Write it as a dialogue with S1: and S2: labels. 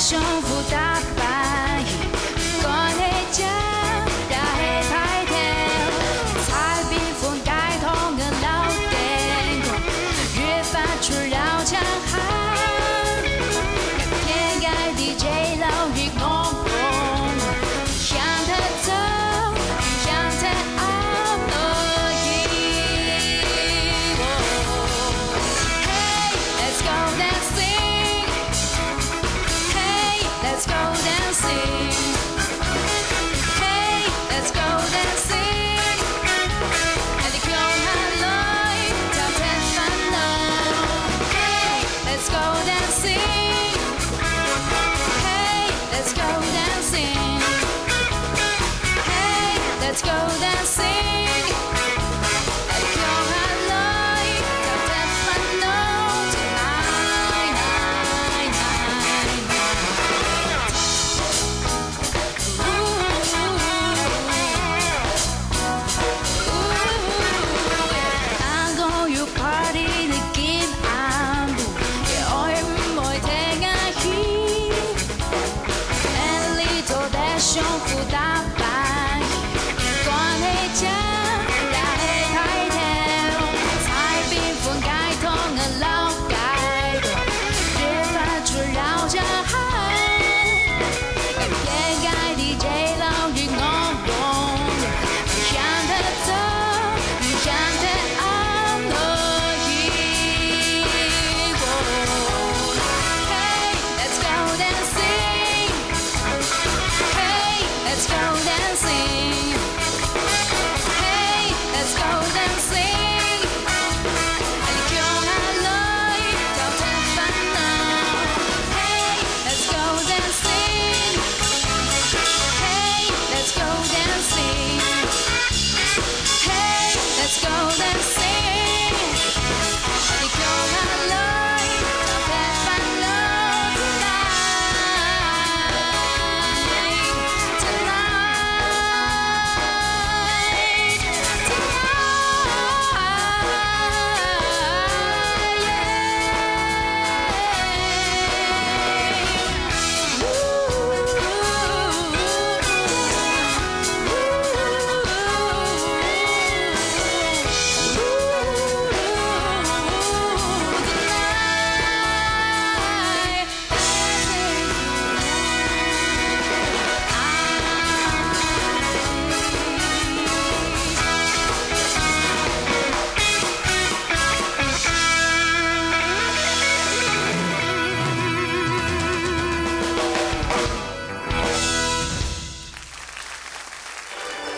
S1: 相互打扮，讲起家，也是歹听。彩笔锋带痛的老电工，越发出老强悍。天涯 DJ 老于公公，向他走，向他熬落雨。Hey, let's go dancing. Hey, let's go dancing. Hey, let's go dancing. 那你用它来挑战烦恼。Hey, let's go dancing. Hey, let's go dancing. Hey, let's go dancing.